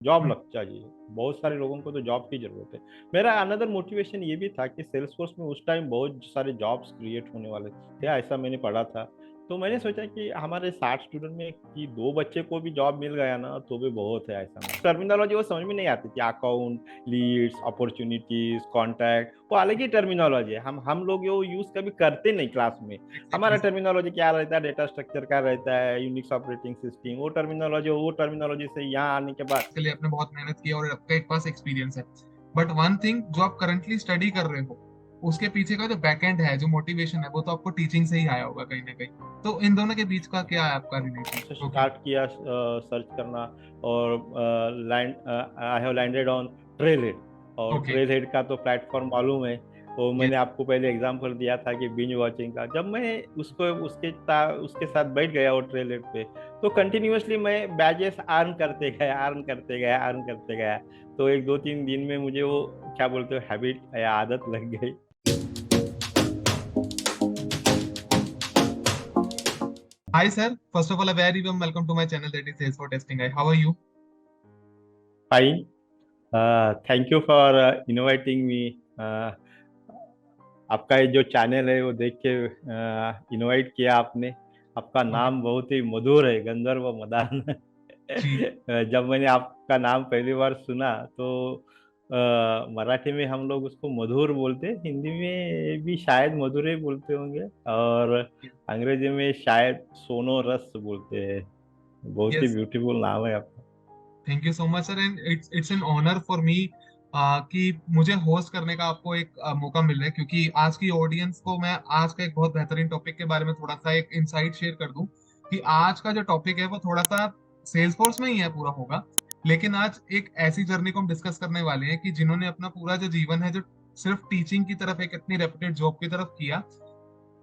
Job लग चाहिए। बहुत सारे लोगों को तो जॉब की जरूरत है। मेरा अनदर मोटिवेशन ये भी था कि सेल्सफोर्स में उस टाइम बहुत सारे जॉब्स क्रिएट होने वाले थे, ऐसा मैंने पढ़ा था। तो मैंने सोचा कि हमारे 60 स्टूडेंट में कि दो बच्चे को भी जॉब मिल गया ना तो भी बहुत है। ऐसा में टर्मिनोलॉजी वो समझ में नहीं आती कि अकाउंट, लीड्स, अपॉर्चुनिटीज, कॉन्टैक्ट, वो अलग ही टर्मिनोलॉजी है। हम लोग वो यूज कभी करते नहीं क्लास में। एग्जैक्टली हमारा सर। टर्मिनोलॉजी क्या रहता है, डेटा स्ट्रक्चर का रहता है, यूनिक्स ऑपरेटिंग सिस्टम, वो टर्मिनोलॉजी से यहाँ आने के बाद। इसके लिए आपने बहुत मेहनत की और आपका एक पास एक्सपीरियंस है। बट वन थिंग जो आप करंटली स्टडी कर रहे हो, उसके पीछे का जो बैकएंड है, जो मोटिवेशन है, वो तो आपको टीचिंग से ही आया होगा कहीं ना कहीं। तो इन दोनों के बीच का क्या है आपका रिलेशन, से क्योंकि स्टार्ट किया सर्च करना। और land I have landed on trail head. और ओके। ट्रेल हेड का तो प्लेटफॉर्म मालूम है। वो मैंने यस। आपको पहले एग्जांपल दिया था कि बिंज वॉचिंग का। जब मैं उसको उसके साथ बैठ गया वो ट्रेल हेड पे, तो कंटिन्यूअसली मैं बैजेस अर्न करते गया। तो एक दो तीन दिन में मुझे वो क्या बोलते हो हैबिट या आदत लग गई। Hi sir, first of all a very warm welcome to my channel that is Salesforce testing. How are you? Fine. Thank you for inviting me. आपका ये जो चैनल है वो देख के इनवाइट किया आपने। आपका ओके। नाम बहुत ही मधुर है, गंधर्व मदान। जी। जब मैंने आपका नाम पहली बार सुना तो मराठी में हम लोग उसको मधुर बोलते हैं, हिंदी में भी शायद मधुर ही बोलते होंगे, और अंग्रेजी में शायद सोनो रस बोलते हैं। बहुत ही यस। ब्यूटीफुल नाम है आपका। Thank you so much sir, and it's an honour for me कि मुझे होस्ट करने का आपको एक मौका मिल रहा है, क्योंकि आज की ऑडियंस को मैं आज का एक बहुत बेहतरीन टॉपिक के बारे में थोड़ा सा एक इंसाइट शेयर कर दूं। कि आज का जो टॉपिक है वो थोड़ा सा सेल्स फोर्स में ही है पूरा होगा, लेकिन आज एक ऐसी जर्नी को हम डिस्कस करने वाले हैं कि जिन्होंने अपना पूरा जो जीवन है, जो सिर्फ टीचिंग की तरफ, एक इतनी रेपुटेड जॉब की तरफ किया,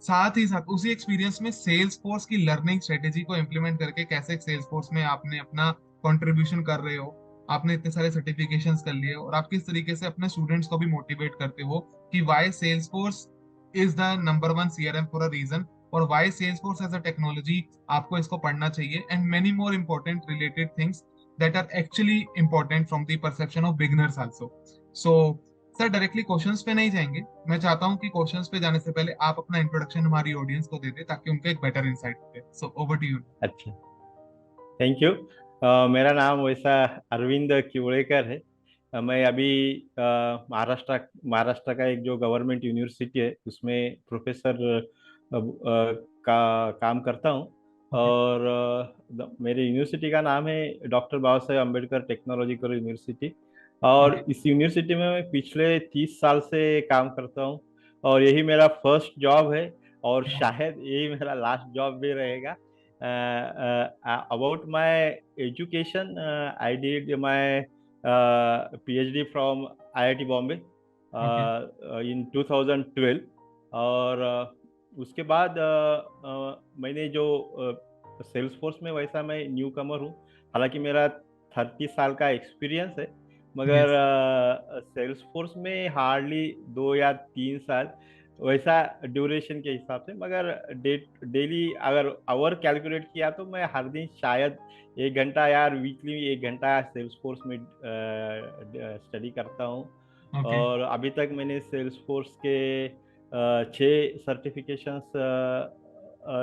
साथ ही साथ उसी एक्सपीरियंस में सेल्स फोर्स की लर्निंग स्ट्रेटेजी को इम्प्लीमेंट करके कैसे सेल्स फोर्स में आपने अपना कंट्रीब्यूशन कर रहे हो। आपने इतने सारे सर्टिफिकेशंस कर लिए और आप किस तरीके से अपने स्टूडेंट्स को भी मोटिवेट करते हो कि why Salesforce is the number one CRM for a reason, और why Salesforce as a technology आपको इसको पढ़ना चाहिए, and many more important related things that are actually important from the perception of beginners also. So sir, directly questions पे नहीं जाएंगे। मैं चाहता हूँ कि क्वेश्चंस पे जाने से पहले आप अपना इंट्रोडक्शन हमारी ऑडियंस को दे दे, ताकि उनको एक बेटर इंसाइट मिले। So over to you. अच्छा, थैंक यू। मेरा नाम वैसा अरविंद किवड़ेकर है। मैं अभी महाराष्ट्र का एक जो गवर्नमेंट यूनिवर्सिटी है उसमें प्रोफेसर का काम करता हूँ। ओके। और मेरे यूनिवर्सिटी का नाम है doctor Baba Saheb Ambedkar technological university. और ओके। इस यूनिवर्सिटी में मैं पिछले 30 साल से काम करता हूँ। और यही मेरा फर्स्ट जॉब है, और शायद यही मेरा लास्ट जॉब भी रहेगा। About my education, I did my PhD from IIT Bombay okay. in 2012। और उसके बाद मैंने जो सेल्स फोर्स में, वैसा मैं न्यू कमर हूँ। हालांकि मेरा 30 साल का एक्सपीरियंस है, मगर यस। सेल्स फोर्स में हार्डली 2 या 3 साल वैसा ड्यूरेशन के हिसाब से। मगर डेली अगर आवर कैलकुलेट किया तो मैं हर दिन शायद 1 घंटा या वीकली 1 घंटा सेल्स फोर्स में स्टडी करता हूँ। ओके। और अभी तक मैंने सेल्स फोर्स के 6 सर्टिफिकेशंस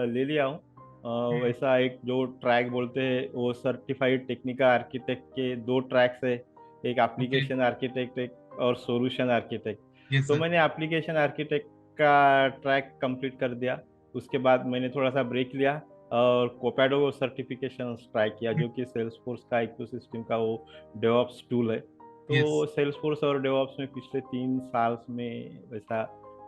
ले लिया हूँ। वैसा एक जो ट्रैक बोलते हैं वो सर्टिफाइड टेक्निकल आर्किटेक्ट के 2 ट्रैक्स है। एक ओके। एप्लीकेशन आर्किटेक्ट, एक और सॉल्यूशन आर्किटेक्ट। यस तो सर। मैंने एप्लीकेशन आर्किटेक्ट का ट्रैक कंप्लीट कर दिया। उसके बाद मैंने थोड़ा सा ब्रेक लिया और कोपैडो सर्टिफिकेशन ट्राई किया, जो कि सेल्सफोर्स का इकोसिस्टम का वो डेवऑप्स टूल है। यस। तो सेल्सफोर्स और डेवऑप्स में पिछले 3 साल में वैसा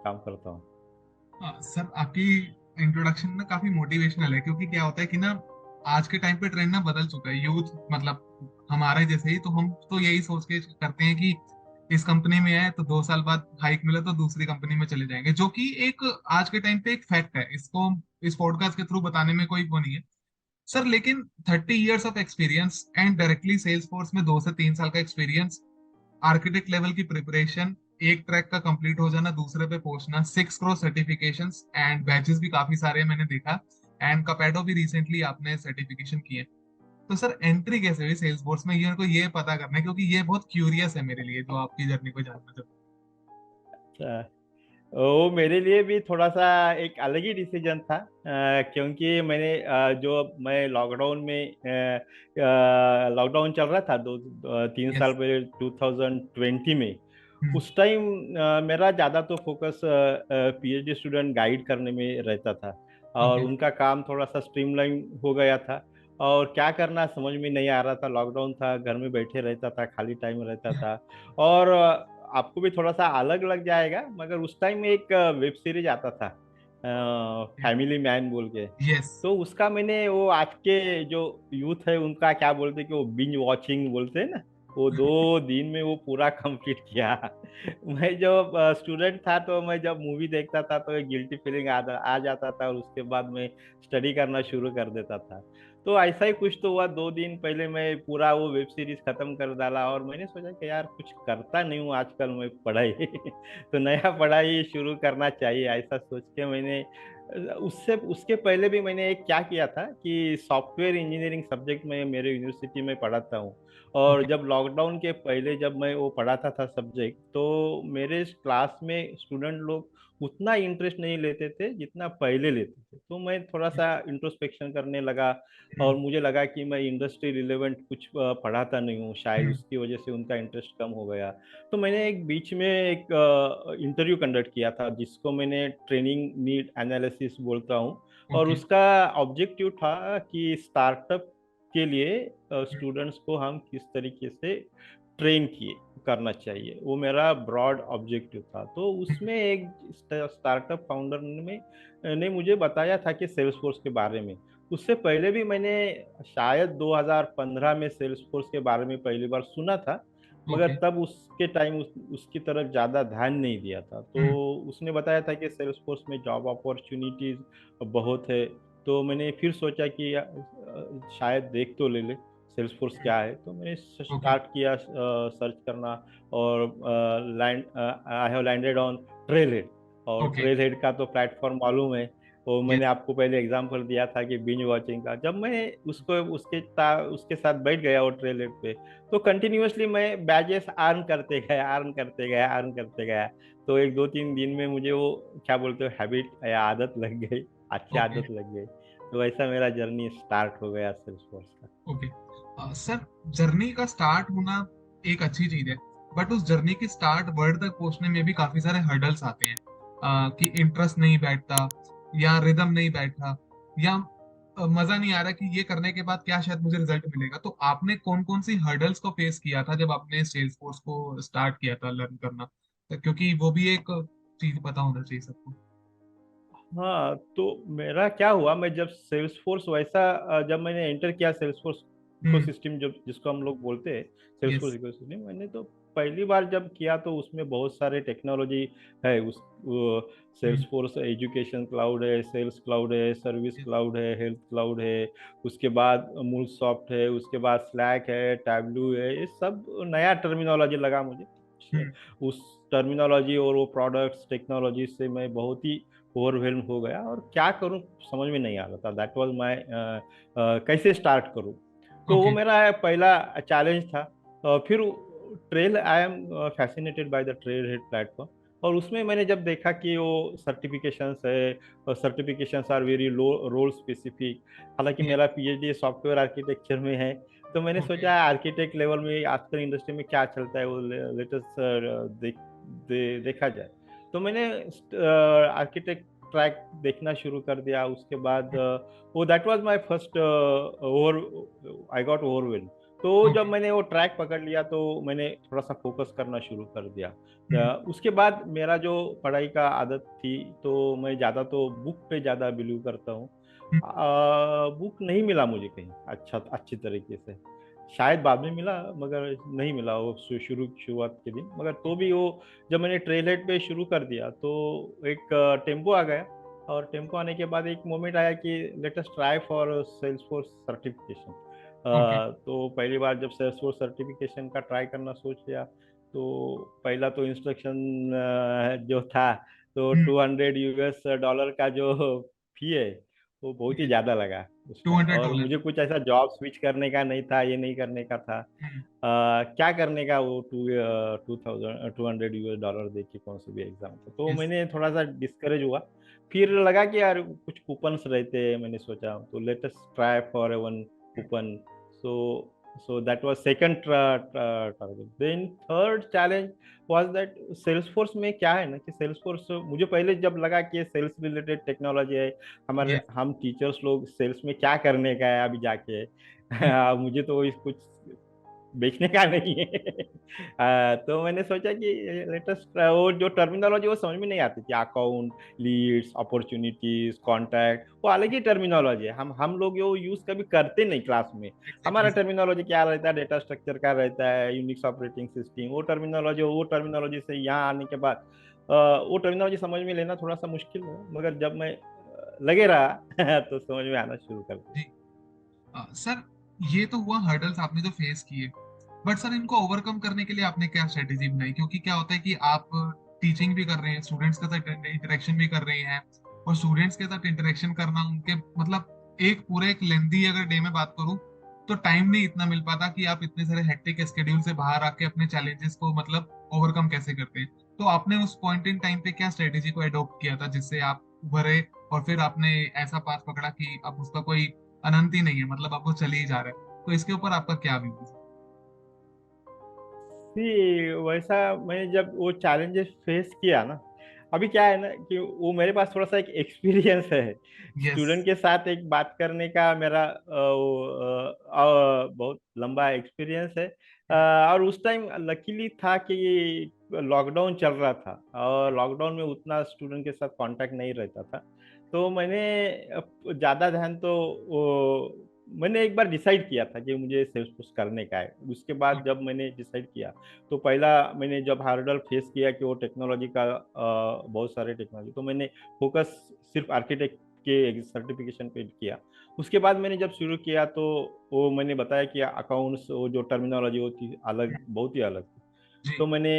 काम करता हूँ। सर, आपकी इंट्रोडक्शन ना काफी मोटिवेशनल है, क्योंकि क्या होता है कि ना, आज के टाइम पे ट्रेंड ना बदल चुका है। यूथ मतलब हमारे जैसे ही, तो हम तो यही सोच के करते हैं कि इस कंपनी में है तो 2 साल बाद हाइक मिला तो दूसरी कंपनी में चले जाएंगे, जो कि एक आज के टाइम पे एक फैक्ट है। इसको इस पॉडकास्ट के थ्रू बताने में कोई वो नहीं है सर। लेकिन 30 years of experience and directly Salesforce में 2 से 3 साल का एक्सपीरियंस, आर्किटेक्ट लेवल की प्रिपरेशन, एक ट्रैक का कंप्लीट हो जाना, दूसरे पे पहुंचना, 6 क्रॉस सर्टिफिकेशंस एंड बैचेस भी काफी सारे हैं मैंने देखा, एंड कपैडो भी रिसेंटली आपने सर्टिफिकेशन किए। तो सर एंट्री कैसे हुई सेल्स फोर्स में, ये मेरे को ये पता करना है, क्योंकि ये बहुत क्यूरियस है मेरे लिए, तो आपकी जर्नी को जानना चाहता अच्छा, वो मेरे लिए भी थोड़ा सा एक अलग ही डिसीजन था, क्योंकि जो मैं लॉकडाउन में लॉकडाउन चल रहा था 3 साल यस। पहले 2020 में। उस टाइम मेरा ज़्यादा तो फोकस पीएचडी स्टूडेंट गाइड करने में रहता था, और ओके। उनका काम थोड़ा सा स्ट्रीमलाइन हो गया था। और क्या करना समझ में नहीं आ रहा था, लॉकडाउन था, घर में बैठे रहता था, खाली टाइम रहता था। और आपको भी थोड़ा सा अलग लग जाएगा, मगर उस टाइम एक वेब सीरीज आता था, फैमिली मैन बोल के। यस। तो उसका मैंने वो आज के जो यूथ है उनका क्या बोलते हैं कि वो बिंज वॉचिंग बोलते हैं ना, वो 2 दिन में वो पूरा कंप्लीट किया। मैं जब स्टूडेंट था तो मैं जब मूवी देखता था तो एक गिल्टी फीलिंग आ जाता था, और उसके बाद मैं स्टडी करना शुरू कर देता था। तो ऐसा ही कुछ तो हुआ, 2 दिन पहले मैं पूरा वो वेब सीरीज खत्म कर डाला, और मैंने सोचा कि यार कुछ करता नहीं हूँ आजकल मैं पढ़ाई। तो नया पढ़ाई शुरू करना चाहिए, ऐसा सोच के मैंने उससे उसके पहले भी मैंने एक क्या किया था कि सॉफ्टवेयर इंजीनियरिंग सब्जेक्ट में मेरे यूनिवर्सिटी में पढ़ाता हूँ। और ओके। जब लॉकडाउन के पहले जब मैं वो पढ़ाता था सब्जेक्ट, तो मेरे क्लास में स्टूडेंट लोग उतना इंटरेस्ट नहीं लेते थे जितना पहले लेते थे। तो मैं थोड़ा सा इंट्रोस्पेक्शन करने लगा, और मुझे लगा कि मैं इंडस्ट्री रिलेवेंट कुछ पढ़ाता नहीं हूँ, शायद उसकी वजह से उनका इंटरेस्ट कम हो गया। तो मैंने एक बीच में एक इंटरव्यू कंडक्ट किया था, जिसको मैंने ट्रेनिंग नीड एनालिसिस बोलता हूँ। और ओके। उसका ऑब्जेक्टिव था कि स्टार्टअप के लिए स्टूडेंट्स को हम किस तरीके से ट्रेन किए करना चाहिए, वो मेरा ब्रॉड ऑब्जेक्टिव था। तो उसमें एक स्टार्टअप फाउंडर ने मुझे बताया था कि सेल्स फोर्स के बारे में। उससे पहले भी मैंने शायद 2015 में सेल्स फोर्स के बारे में पहली बार सुना था, मगर ओके। तब उसके टाइम उसकी तरफ ज़्यादा ध्यान नहीं दिया था। तो उसने बताया था कि सेल्स फोर्स में जॉब अपॉर्चुनिटीज बहुत है। तो मैंने फिर सोचा कि शायद देख तो ले सेल्स फोर्स क्या है। तो मैंने ओके। स्टार्ट किया सर्च करना, और land I have landed on trail head. और ओके। ट्रेल हेड का तो प्लेटफॉर्म मालूम है। वो मैंने यस। आपको पहले एग्जांपल दिया था कि बिंज वॉचिंग का, जब मैं उसके साथ बैठ गया वो ट्रेल हेड पे, तो कंटिन्यूअसली मैं बैजेस अर्न करते गया। तो एक 2 3 दिन में मुझे वो क्या बोलते हो हैबिट या आदत लग गई, अच्छी ओके। आदत लग गई। तो ऐसा मेरा जर्नी स्टार्ट हो गया सेल्सफोर्स का। ओके। सर, जर्नी का स्टार्ट होना एक अच्छी चीज है, बट उस जर्नी की स्टार्ट वर्ड तक पहुंचने में भी काफी सारे हर्डल्स आते हैं, कि इंटरेस्ट नहीं बैठता, या रिदम नहीं बैठा, या मजा नहीं आ रहा कि ये करने के बाद क्या शायद मुझे रिजल्ट मिलेगा। तो आपने कौन कौन सी हर्डल्स को फेस किया था जब आपने सेल्स फोर्स को स्टार्ट किया था लर्न करना, तो क्योंकि वो भी एक चीज पता होना चाहिए सबको। हाँ, तो मेरा क्या हुआ, मैं जब सेल्स फोर्स जब मैंने एंटर किया सेल्स फोर्स हम्म। इकोसिस्टम, जब जिसको हम लोग बोलते हैं सेल्स यस। फोर्स इकोसिस्टम, मैंने तो पहली बार जब किया तो उसमें बहुत सारे टेक्नोलॉजी है। उस सेल्स हम्म। फोर्स एजुकेशन क्लाउड है, सेल्स क्लाउड है, सर्विस यस। क्लाउड है, हेल्थ क्लाउड है, उसके बाद मूल सॉफ्ट है, उसके बाद स्लैक है, टैबलू है। ये सब नया टर्मिनोलॉजी लगा मुझे। हम्म। उस टर्मिनोलॉजी और वो प्रोडक्ट्स टेक्नोलॉजी से मैं बहुत ही ओवरवेल्म हो गया, और क्या करूं समझ में नहीं आ रहा था। दैट वाज माय कैसे स्टार्ट करूं। तो वो ओके। मेरा पहला चैलेंज था। फिर trail I am fascinated by the Trailhead platform. और उसमें मैंने जब देखा कि वो सर्टिफिकेशंस है, certifications are very low role specific. हालांकि यस। मेरा पीएचडी सॉफ्टवेयर आर्किटेक्चर में है, तो मैंने ओके। सोचा आर्किटेक्ट लेवल में आजकल इंडस्ट्री में क्या चलता है वो लेटेस्ट देखा जाए। तो मैंने आर्किटेक्ट ट्रैक देखना शुरू कर दिया। उसके बाद वो that was my first over I got overwhelm. तो जब ओके। मैंने वो ट्रैक पकड़ लिया तो मैंने थोड़ा सा फोकस करना शुरू कर दिया। हम्म। उसके बाद मेरा जो पढ़ाई का आदत थी, तो मैं ज़्यादा तो बुक पे ज़्यादा बिलीव करता हूँ। बुक नहीं मिला मुझे कहीं अच्छा अच्छी तरीके से। शायद बाद में मिला, मगर नहीं मिला वो शुरुआत के दिन। मगर तो भी वो जब मैंने ट्रेलहेड पे शुरू कर दिया तो एक टेम्पो आ गया। और टेम्पो आने के बाद एक मोमेंट आया कि late us try for Salesforce certification. Okay. तो पहली बार जब सेल्सफोर्स सर्टिफिकेशन का ट्राई करना सोच लिया, तो पहला तो इंस्ट्रक्शन जो था, तो हम्म। $200 का जो फी है, वो बहुत ही यस। ज़्यादा लगा। उस टू टाइम, हंड्रेड और डॉलर मुझे कुछ ऐसा जॉब स्विच करने का नहीं था, ये नहीं करने का था। क्या करने का वो 2,200 US डॉलर दे के कौन सा भी एग्जाम था, तो यस। मैंने थोड़ा सा डिस्करेज हुआ। फिर लगा कि यार कुछ कूपन्स रहते हैं, मैंने सोचा तो let us try for one coupon. So so that was second target. Then third challenge was that Salesforce में क्या है ना कि सेल्सफोर्स, मुझे पहले जब लगा कि सेल्स रिलेटेड टेक्नोलॉजी है, हमारे यस। हम टीचर्स लोग सेल्स में क्या करने का है अभी जाके। मुझे तो इस कुछ बेचने का नहीं है। तो मैंने सोचा कि लेटेस्ट वो जो टर्मिनोलॉजी वो समझ में नहीं आती थी, अकाउंट, लीड्स, अपॉर्चुनिटीज, कॉन्टैक्ट, वो अलग ही टर्मिनोलॉजी है, हम लोग वो यूज कभी करते नहीं क्लास में। एग्जैक्टली हमारा सर। टर्मिनोलॉजी क्या रहता है, डेटा स्ट्रक्चर का रहता है, यूनिक्स ऑपरेटिंग सिस्टम, वो टर्मिनोलॉजी से यहाँ आने के बाद वो टर्मिनोलॉजी समझ में लेना थोड़ा सा मुश्किल है, मगर जब मैं लगे रहा तो समझ में आना शुरू कर दिया। जी। सर, ये तो हुआ हर्डल्स आपने जो फेस किए, बट सर इनको ओवरकम करने के लिए आपने क्या स्ट्रेटेजी बनाई? क्योंकि क्या होता है कि आप टीचिंग भी कर रहे हैं, स्टूडेंट्स के साथ इंटरेक्शन भी कर रहे हैं, और स्टूडेंट्स के साथ इंटरेक्शन करना उनके मतलब एक लेंदी अगर डे में बात करूं तो टाइम नहीं इतना मिल पाता कि आप इतने सारे हेक्टिक स्केड्यूल से बाहर आके अपने चैलेंजेस को मतलब ओवरकम कैसे करते हैं। तो आपने उस पॉइंट इन टाइम पे क्या स्ट्रेटेजी को अडॉप्ट किया था जिससे आप उभरे, और फिर आपने ऐसा पाथ पकड़ा कि अब उसका कोई अनंत ही नहीं है, मतलब अब वो चले ही जा रहा है? तो इसके ऊपर आपका क्या व्यू है? वैसा मैंने जब वो चैलेंजेस फेस किया ना, अभी क्या है ना कि वो मेरे पास थोड़ा सा एक एक्सपीरियंस है यस। स्टूडेंट के साथ एक बात करने का, मेरा बहुत लंबा एक्सपीरियंस है। और उस टाइम लकीली था कि लॉकडाउन चल रहा था, और लॉकडाउन में उतना स्टूडेंट के साथ कांटेक्ट नहीं रहता था। तो मैंने ज़्यादा ध्यान तो वो मैंने एक बार डिसाइड किया था कि मुझे सेल्स पुश करने का है। उसके बाद जब मैंने डिसाइड किया, तो पहला मैंने जब हार्डल फेस किया कि वो टेक्नोलॉजी का बहुत सारे टेक्नोलॉजी, तो मैंने फोकस सिर्फ आर्किटेक्ट के सर्टिफिकेशन पे किया। उसके बाद मैंने जब शुरू किया तो वो मैंने बताया कि अकाउंट्स, वो जो टर्मिनोलॉजी होती अलग, बहुत ही अलग थी। जी। तो मैंने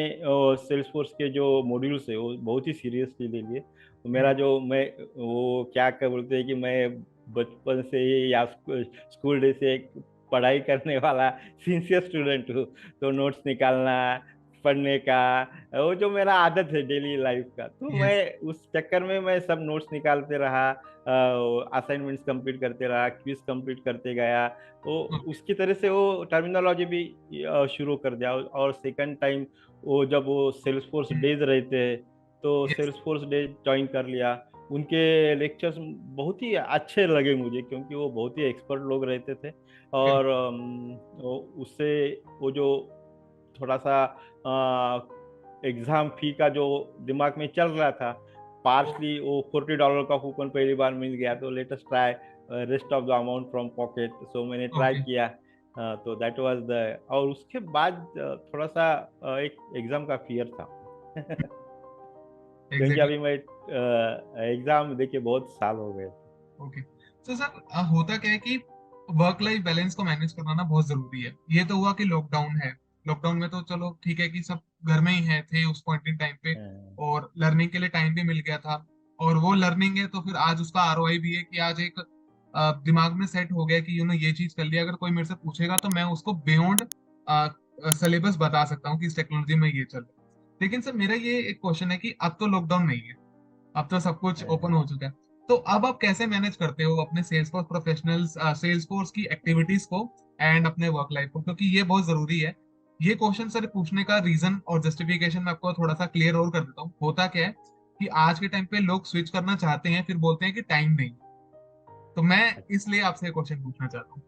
सेल्स फोर्स के जो मॉड्यूल्स है वो बहुत ही सीरियसली ले लिए। तो मेरा हम्म। जो मैं वो क्या बोलते हैं कि मैं बचपन से ही या स्कूल डे से एक पढ़ाई करने वाला सिंसियर स्टूडेंट हूँ। तो नोट्स निकालना, पढ़ने का, वो जो मेरा आदत है डेली लाइफ का, तो मैं यस। उस चक्कर में मैं सब नोट्स निकालते रहा, असाइनमेंट्स कंप्लीट करते रहा, क्विज कंप्लीट करते गया। तो उसकी तरह से वो टर्मिनोलॉजी भी शुरू कर दिया। और सेकंड टाइम वो जब वो सेल्स फोर्स डेज रहते हैं, तो yes. Salesforce day join कर लिया। उनके लेक्चर्स बहुत ही अच्छे लगे मुझे, क्योंकि वो बहुत ही एक्सपर्ट लोग रहते थे। और उससे वो जो थोड़ा सा एग्जाम फी का जो दिमाग में चल रहा था, पार्सली वो $40 का कूपन पहली बार मिल गया, तो latest try rest of the amount from pocket, so मैंने ट्राई ओके। किया। तो दैट वाज द, और उसके बाद थोड़ा सा एक एग्जाम का फियर था। क्योंकि एग्जैक्टली। अभी मैं एग्जाम देके बहुत साल हो गए। ओके। तो सर होता क्या है कि वर्क लाइफ बैलेंस को मैनेज करना ना बहुत जरूरी है। ये तो हुआ कि लॉकडाउन है, लॉकडाउन में तो चलो ठीक है कि सब घर में ही है थे उस पॉइंट इन टाइम पे, हाँ, और लर्निंग के लिए टाइम भी मिल गया था। और वो लर्निंग है तो फिर आज उसका आरओआई भी है कि आज एक दिमाग में सेट हो गया कि ये चीज कर लिया, अगर कोई मेरे से पूछेगा तो मैं उसको बियॉन्ड सिलेबस बता सकता हूँ कि इस टेक्नोलॉजी में ये चल रहा है। लेकिन सर मेरा ये एक क्वेश्चन है कि अब तो लॉकडाउन नहीं है, अब तो सब कुछ ओपन हाँ। हो चुका है। तो अब आप कैसे मैनेज करते हो अपने Salesforce professionals, Salesforce की एक्टिविटीज को एंड अपने वर्क लाइफ को? क्योंकि ये बहुत जरूरी है। ये क्वेश्चन सर पूछने का रीजन और जस्टिफिकेशन मैं आपको थोड़ा सा क्लियर और कर देता हूँ। होता क्या है कि आज के टाइम पे लोग स्विच करना चाहते हैं, फिर बोलते हैं कि टाइम नहीं। तो मैं इसलिए आपसे क्वेश्चन पूछना चाहता हूँ।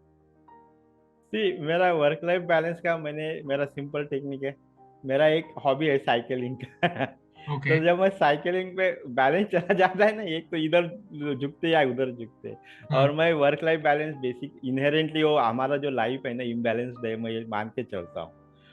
मेरा वर्क लाइफ बैलेंस का, मेरा सिंपल टेक्निक है। मेरा एक हॉबी है साइकिलिंग का। ओके। तो जब मैं साइकिलिंग पे बैलेंस चला जाता है ना, एक तो इधर झुकते या उधर झुकते, हाँ। और मैं work life balance basic inherently, वो हमारा जो लाइफ है ना इम्बैलेंस्ड है, मैं ये मान के चलता हूँ।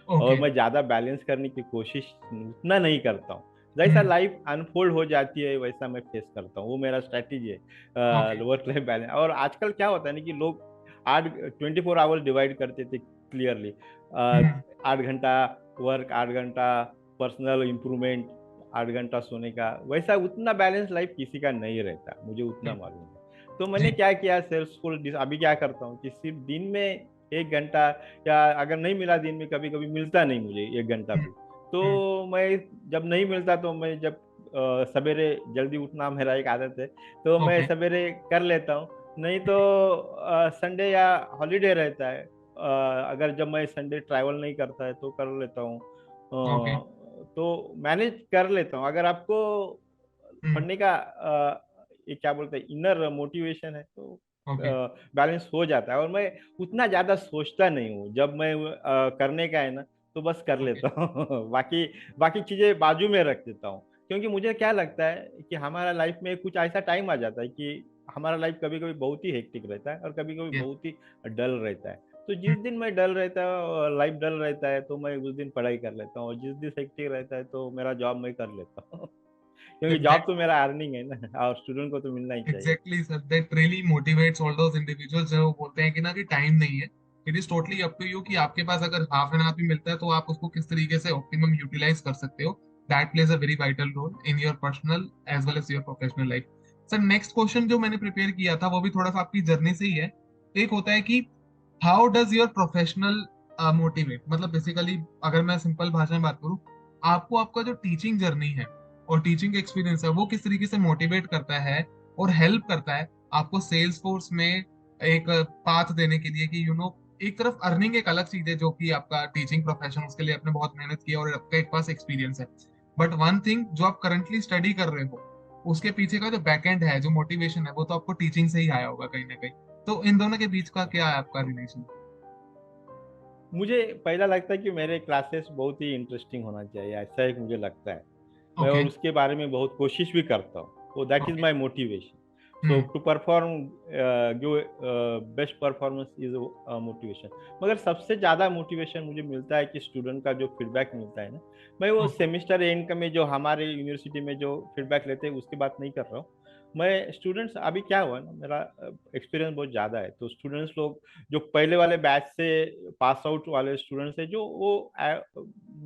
और ओके। मैं ज़्यादा बैलेंस करने की कोशिश उतना नहीं करता हूँ। जैसा हम्म। लाइफ अनफोल्ड हो जाती है वैसा मैं फेस करता हूँ, वो मेरा स्ट्रैटेजी ओके। है वर्क लाइफ बैलेंस। और आजकल क्या होता है ना कि लोग 8 24 आवर्स डिवाइड करते थे क्लियरली, हम्म। 8 घंटा वर्क, 8 घंटा पर्सनल इम्प्रूवमेंट, 8 घंटा सोने का, वैसा उतना बैलेंस लाइफ किसी का नहीं रहता, मुझे उतना बिल्कुल। मालूम है। तो मैंने जी। क्या किया, सेल्सफुल अभी क्या करता हूँ कि सिर्फ दिन में 1 घंटा, या अगर नहीं मिला दिन में, कभी कभी मिलता नहीं मुझे 1 घंटा हम्म। भी, तो हम्म। मैं जब नहीं मिलता तो मैं जब सवेरे जल्दी उठना मेरा एक आदत है, तो मैं ओके। सवेरे कर लेता हूँ। नहीं तो संडे या हॉलीडे रहता है, अगर जब मैं संडे ट्रैवल नहीं करता है तो कर लेता हूँ। ओके। तो मैनेज कर लेता हूँ। अगर आपको हम्म। पढ़ने का ये क्या बोलते हैं, इनर मोटिवेशन है, तो ओके। बैलेंस हो जाता है। और मैं उतना ज्यादा सोचता नहीं हूँ, जब मैं करने का है ना, तो बस कर ओके। लेता हूँ। बाकी बाकी चीजें बाजू में रख देता हूँ, क्योंकि मुझे क्या लगता है कि हमारा लाइफ में कुछ ऐसा टाइम आ जाता है कि हमारा लाइफ कभी कभी बहुत ही हेक्टिक रहता है और कभी कभी ये। बहुत ही डल रहता है। तो हम्म। जिस दिन मैं डल रहता है, लाइफ डल रहता है, तो मैं उस दिन पढ़ाई कर लेता हूँ, और जिस दिन हेक्टिक रहता है तो मेरा जॉब मैं कर लेता हूँ। क्योंकि जॉब दैट तो मेरा अर्निंग है ना, और स्टूडेंट को तो मिलना ही चाहिए। Exactly sir, that really motivates all those individuals जो बोलते हैं कि ना कि टाइम नहीं है। It is totally up to you कि आपके पास अगर हाफ एन आवर भी मिलता है तो आप उसको किस तरीके से ऑप्टिमम यूटिलाइज कर सकते हो। That plays a very vital role in your personal as well as your professional life. Sir next question जो मैंने प्रिपेयर किया था वो भी थोड़ा सा आपकी जर्नी से ही है। एक होता है कि how does your professional motivate, मतलब बेसिकली अगर मैं सिंपल भाषा में बात करूं, आपको आपका जो टीचिंग जर्नी है और टीचिंग एक्सपीरियंस है वो किस तरीके से मोटिवेट करता है और हेल्प करता है आपको सेल्स फोर्स में एक पाथ देने के लिए कि एक तरफ अर्निंग एक अलग चीज है जो कि आपका टीचिंग प्रोफेशन, उसके लिए आपने बहुत मेहनत की और आपका एक पास एक्सपीरियंस है, बट वन थिंग जो आप करंटली स्टडी कर रहे हो उसके पीछे का जो बैकएंड है, जो मोटिवेशन है, वो तो आपको टीचिंग से ही आया होगा कहीं ना कहीं। तो इन दोनों के बीच का क्या है आपका रिलेशन? मुझे पहला लगता है कि मेरे क्लासेस बहुत ही इंटरेस्टिंग होना चाहिए, ऐसा एक मुझे लगता है। मैं ओके। और उसके बारे में बहुत कोशिश भी करता हूँ, तो that is okay. My motivation. So hmm. To perform जो बेस्ट परफॉर्मेंस इज मोटिवेशन। मगर सबसे ज़्यादा मोटिवेशन मुझे मिलता है कि स्टूडेंट का जो फीडबैक मिलता है ना, मैं वो ओके। सेमिस्टर एंड का में जो हमारे यूनिवर्सिटी में जो फीडबैक लेते हैं उसकी बात नहीं कर रहा हूँ। मैं स्टूडेंट्स, अभी क्या हुआ ना, मेरा एक्सपीरियंस बहुत ज़्यादा है, तो स्टूडेंट्स लोग जो पहले वाले बैच से पास आउट वाले स्टूडेंट्स है, जो वो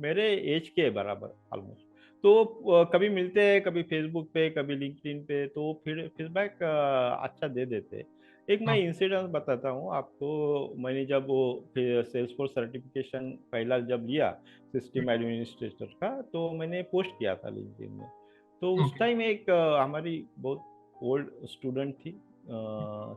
मेरे एज के बराबर ऑलमोस्ट, तो कभी मिलते हैं, कभी फेसबुक पे, कभी लिंक्डइन पे, तो फिर फीडबैक अच्छा दे देते हैं। एक मैं ओके। इंसिडेंट बताता हूँ आपको। मैंने जब वो सेल्सफोर्स सर्टिफिकेशन पहला जब लिया सिस्टम एडमिनिस्ट्रेटर का, तो मैंने पोस्ट किया था लिंक्डइन में। तो उस ओके। टाइम एक हमारी बहुत ओल्ड स्टूडेंट थी,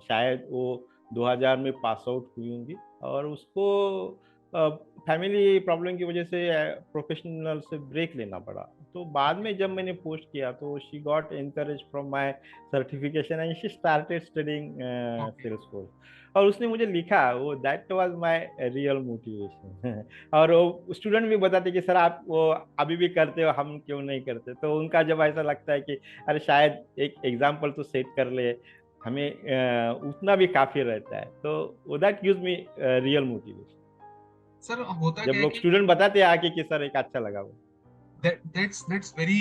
शायद वो 2000 में पास आउट हुई होंगी, और उसको फैमिली प्रॉब्लम की वजह से प्रोफेशनल से ब्रेक लेना पड़ा। तो बाद ओके। में जब मैंने पोस्ट किया, तो she got encourage from my certification and she started studying okay. Salesforce. और उसने मुझे लिखा, वो that was my real motivation. और वो स्टूडेंट भी बताते कि सर आप वो अभी भी करते हो, हम क्यों नहीं करते। तो उनका जब ऐसा लगता है कि अरे शायद एक एग्जाम्पल तो सेट कर ले, हमें उतना भी काफी रहता है, तो that gives me real motivation. Sir होता जब क्या है लोग कि स्टूडेंट बताते हैं आके कि सर एक अच्छा लगा वो। That's very,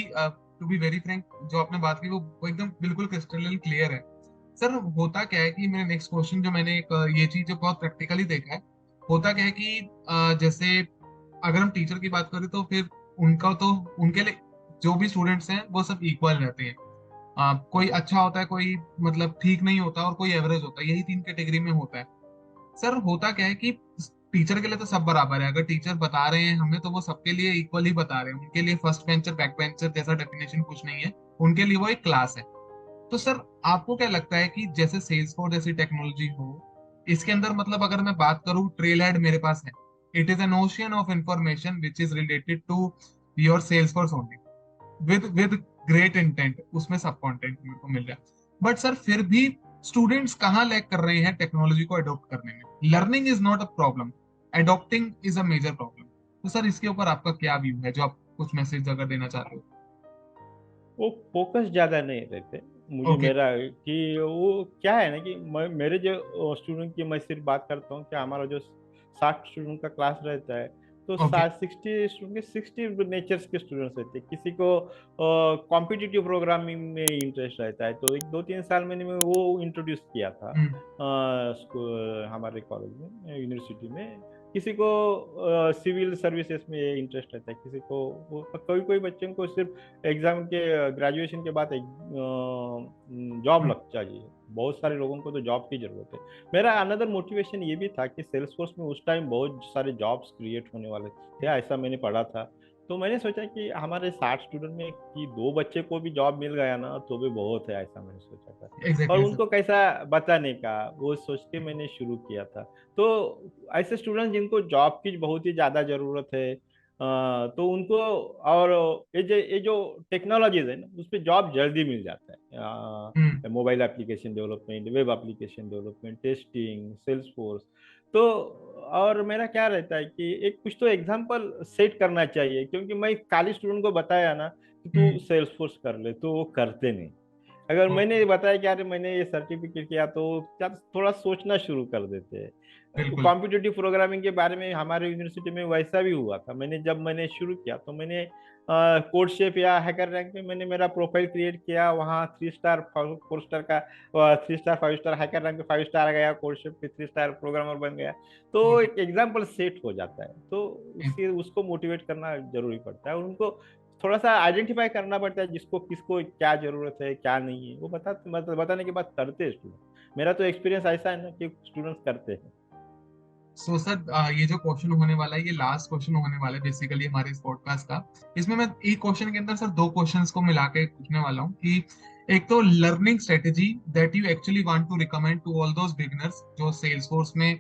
to be very frank, जो आपने बात की वो एकदम बिल्कुल क्रिस्टल क्लियर है। सर होता क्या है कि मेरा नेक्स्ट क्वेश्चन जो मैंने एक ये चीज जो बहुत प्रैक्टिकली देखा है, होता क्या है कि जैसे अगर हम टीचर की बात करें तो फिर उनका तो उनके लिए जो भी स्टूडेंट्स हैं वो सब इक्वल रहते हैं। कोई अच्छा होता है, कोई मतलब ठीक नहीं होता, और कोई एवरेज होता है, यही तीन कैटेगरी में होता है। सर होता क्या है कि टीचर के लिए तो सब बराबर है, अगर टीचर बता रहे हैं हमें तो वो सबके लिए इक्वल ही बता रहे हैं, उनके लिए फर्स्ट बेंचर बैक बेंचर जैसा डेफिनेशन कुछ नहीं है, उनके लिए वो एक क्लास है। तो सर आपको क्या लगता है कि जैसे सेल्सफोर्स जैसी टेक्नोलॉजी हो, इसके अंदर मतलब अगर मैं बात करूं ट्रेल हेड मेरे पास है, it is an ocean of information which is related to your Salesforce only, with great intent, उसमें सब कंटेंट मेरे को मिल रहा है, बट सर फिर भी स्टूडेंट्स कहाँ लैग कर रहे हैं टेक्नोलॉजी को अडॉप्ट करने में। Learning is not a problem, adopting is a major problem. तो सर इसके ऊपर आपका क्या व्यू है, जो आप कुछ मैसेज अगर देना चाह रहे वो फोकस ज्यादा नहीं रहते। हो? मुझे ओके। मेरा कि वो क्या है ना कि मेरे जो स्टूडेंट की मैं सिर्फ बात करता हूँ कि हमारा जो 60 स्टूडेंट का क्लास रहता है, तो ओके। 60 स्टूडेंट के 60 नेचर्स के स्टूडेंट्स रहते हैं। किसी को कॉम्पिटिटिव प्रोग्रामिंग में इंटरेस्ट रहता है, तो एक 2-3 साल मैंने में वो इंट्रोड्यूस किया था हम्म। हमारे कॉलेज में, यूनिवर्सिटी में। किसी को सिविल सर्विसेज में इंटरेस्ट रहता है, किसी को वो कोई कोई बच्चों को सिर्फ एग्जाम के ग्रेजुएशन के बाद एक जॉब हम्म, लग चाहिए। बहुत सारे लोगों को तो जॉब की जरूरत है। मेरा अनदर मोटिवेशन ये भी था कि सेल्सफोर्स में उस टाइम बहुत सारे जॉब्स क्रिएट होने वाले थे, ऐसा मैंने पढ़ा था। तो मैंने सोचा कि हमारे 60 स्टूडेंट में कि 2 बच्चे को भी जॉब मिल गया ना तो भी बहुत है, ऐसा मैंने सोचा था। और एग्जैक्टली सर। उनको कैसा बताने का वो सोच के मैंने शुरू किया था। तो ऐसे स्टूडेंट जिनको जॉब की बहुत ही ज़्यादा ज़रूरत है, तो उनको, और ये जो टेक्नोलॉजीज है ना उस पर जॉब जल्दी मिल जाता हम्म। है। Mobile application development, web application development, testing, Salesforce. तो और मेरा क्या रहता है कि एक कुछ तो एग्जाम्पल सेट करना चाहिए, क्योंकि मैं खाली स्टूडेंट को बताया ना कि तू हम्म। सेल्स फोर्स कर ले तो वो करते नहीं। अगर ओके। मैंने बताया कि अरे मैंने ये सर्टिफिकेट किया तो क्या थोड़ा सोचना शुरू कर देते हैं। बिल्कुल। कॉम्पिटिटिव प्रोग्रामिंग के बारे में हमारे यूनिवर्सिटी में वैसा भी हुआ था। जब मैंने शुरू किया तो मैंने कोड शेप या हैकर रैंक में मैंने मेरा प्रोफाइल क्रिएट किया, वहाँ 3 स्टार 4 स्टार का, 3 स्टार 5 स्टार हैकर रैंक पे 5 स्टार आ गया, कोड शेप पे 3 स्टार प्रोग्रामर बन गया। तो ओके। एक एग्जाम्पल सेट हो जाता है, तो उसके उसको मोटिवेट करना जरूरी पड़ता है, और उनको थोड़ा सा आइडेंटिफाई करना पड़ता है जिसको किसको क्या जरूरत है क्या नहीं है, वो बताने के बाद करते हैं स्टूडेंट। मेरा तो एक्सपीरियंस ऐसा है ना कि स्टूडेंट्स करते हैं। सो सर, ये जो क्वेश्चन होने वाला है ये लास्ट क्वेश्चन होने वाला है बेसिकली हमारे इस पॉडकास्ट का। इसमें मैं एक क्वेश्चन के अंदर सर दो क्वेश्चंस को मिला के पूछने वाला हूँ कि एक तो learning strategy that you actually want to recommend to all those beginners जो सेल्स फोर्स में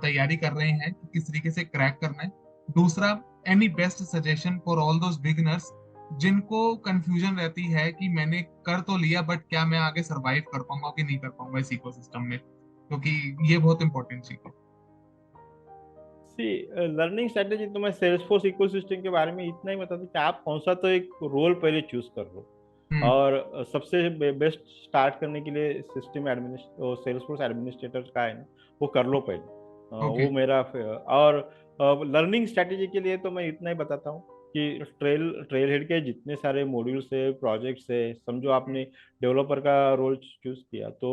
तैयारी कर रहे हैं कि किस तरीके से क्रैक करना है। दूसरा, any best suggestion for all those beginners जिनको कंफ्यूजन रहती है कि मैंने कर तो लिया बट क्या मैं आगे सरवाइव कर पाऊंगा कि नहीं कर पाऊंगा इस इकोसिस्टम में, क्योंकि ये बहुत इंपॉर्टेंट चीज है। सी लर्निंग स्ट्रेटेजी तो मैं सेल्सफोर्स इकोसिस्टम के बारे में इतना ही बता दूं कि आप कौन सा तो एक रोल पहले चूज कर लो। हम्म। और सबसे बेस्ट स्टार्ट करने के लिए सिस्टम एडमिनिस्ट सेल्सफोर्स एडमिनिस्ट्रेटर का है ना, वो कर लो पहले। ओके। वो मेरा और लर्निंग स्ट्रेटेजी के लिए तो मैं इतना ही बताता हूँ कि ट्रेल हेड के जितने सारे मॉड्यूल्स है, प्रोजेक्ट्स है, समझो आपने डेवलपर का रोल चूज किया तो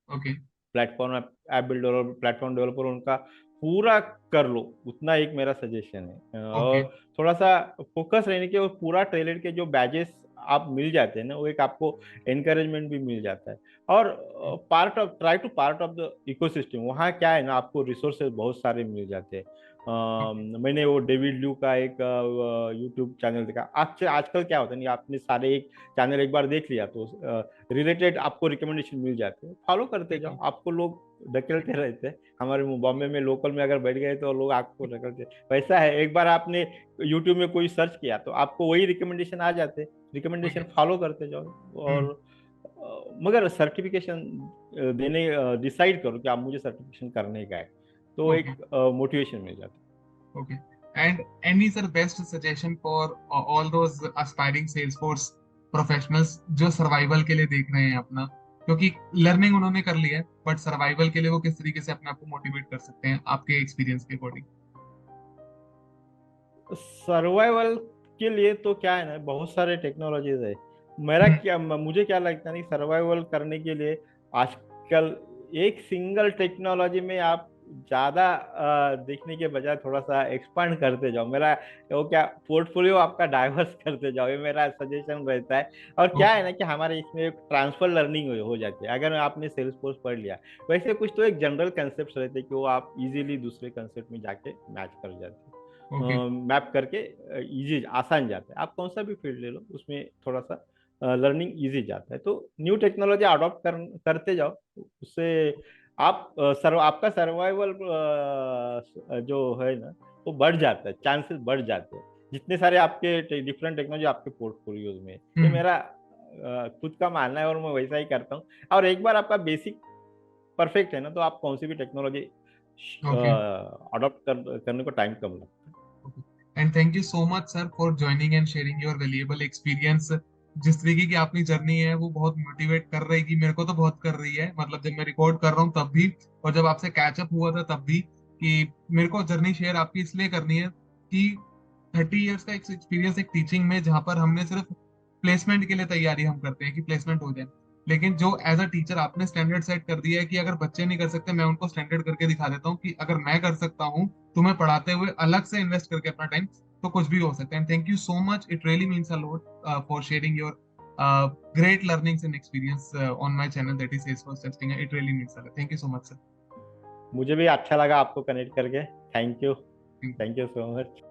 okay. Platform app builder, platform developer उनका पूरा कर लो, उतना एक मेरा सजेशन है। ओके। और थोड़ा सा फोकस रहने के, और पूरा ट्रेलर के जो बैजेस आप मिल जाते हैं ना, वो एक आपको एनकरेजमेंट भी मिल जाता है। और part of try to part of the ecosystem, वहाँ क्या है ना आपको रिसोर्सेज बहुत सारे मिल जाते हैं। ओके। मैंने वो डेविड ल्यू का एक यूट्यूब चैनल देखा। आजकल क्या होता है ना, आपने सारे एक चैनल एक बार देख लिया तो रिलेटेड आपको रिकमेंडेशन मिल जाते हैं, फॉलो करते जाओ, बिल्कुल। आपको लोग ढकेलते रहते हैं। हमारे बॉम्बे में लोकल में अगर बैठ गए तो लोग आपको ढकेलते, वैसा है एक बार आपने यूट्यूब में कोई सर्च किया तो आपको वही रिकमेंडेशन आ जाते, रिकमेंडेशन ओके। फॉलो करते जाओ। हम्म। और मगर सर्टिफिकेशन देने डिसाइड करो कि आप मुझे सर्टिफिकेशन करने का है, तो ओके। एक मोटिवेशन मिल जाता है। Okay. And any sir best suggestion for all those aspiring Salesforce professionals जो सर्वाइवल के लिए देख रहे हैं अपना, क्योंकि लर्निंग उन्होंने कर लिया है बट सर्वाइवल के लिए वो किस तरीके से अपने आप को मोटिवेट कर सकते हैं आपके एक्सपीरियंस के अकॉर्डिंग। सर्वाइवल के लिए तो क्या है ना, बहुत सारे टेक्नोलॉजीज है। मेरा हम्म। क्या मुझे क्या लगता है नहीं, सर्वाइवल करने के लिए आजकल एक सिंगल टेक्नोलॉजी में आप ज्यादा देखने के बजाय थोड़ा सा एक्सपांड करते जाओ। मेरा वो क्या पोर्टफोलियो आपका डाइवर्स करते जाओ, ये मेरा सजेशन रहता है। और क्या ओके। है ना कि हमारे इसमें एक ट्रांसफर लर्निंग हो जाती है। अगर आपने सेल्स फोर्स पढ़ लिया, वैसे कुछ तो एक जनरल कंसेप्ट रहते हैं कि वो आप इजीली दूसरे कंसेप्ट में जाके मैच कर जाते हैं, ओके। मैप करके इजी आसान जाता है। आप कौन सा भी फील्ड ले लो उसमें थोड़ा सा लर्निंग इजी जाता है। तो न्यू टेक्नोलॉजी अडॉप्ट करते जाओ, उससे आपका सर्वाइवल जो है ना वो बढ़ जाता है, चांसेस बढ़ जाते हैं। जितने सारे आपके डिफरेंट टेक्नोलॉजी आपके पोर्टफोलियोज में, ये हम्म। मेरा खुद का मानना है और मैं वैसा ही करता हूँ। और एक बार आपका बेसिक परफेक्ट है ना तो आप कौन सी भी टेक्नोलॉजी ओके। अडॉप्ट करने को टाइम कम लगता है। And thank you so much sir for joining and sharing your valuable experience. जिस तरीके की आपकी जर्नी है वो बहुत मोटिवेट कर रही कि मेरे को तो बहुत कर रही है, मतलब जब मैं रिकॉर्ड कर रहा हूँ तब भी और जब आपसे कैचअप हुआ था तब भी, कि मेरे को जर्नी शेयर आपकी इसलिए करनी है कि 30 इयर्स का एक्सपीरियंस एक टीचिंग में जहाँ पर हमने सिर्फ प्लेसमेंट के लिए तैयारी हम करते हैं कि प्लेसमेंट हो जाए, लेकिन जो एज अ टीचर आपने स्टैंडर्ड सेट कर दिया है कि अगर बच्चे नहीं कर सकते, मैं उनको स्टैंडर्ड करके दिखा देता हूँ कि अगर मैं कर सकता हूँ तुम्हें पढ़ाते हुए अलग से इन्वेस्ट करके अपना टाइम, तो कुछ भी हो सकता है। And thank you so much, it really means a lot for sharing your great learnings and experience on my channel, that is Salesforce Testing. It really means a lot. Thank you so much, sir. मुझे भी अच्छा लगा आपको connect करके। Thank you. Thank you. Thank you so much.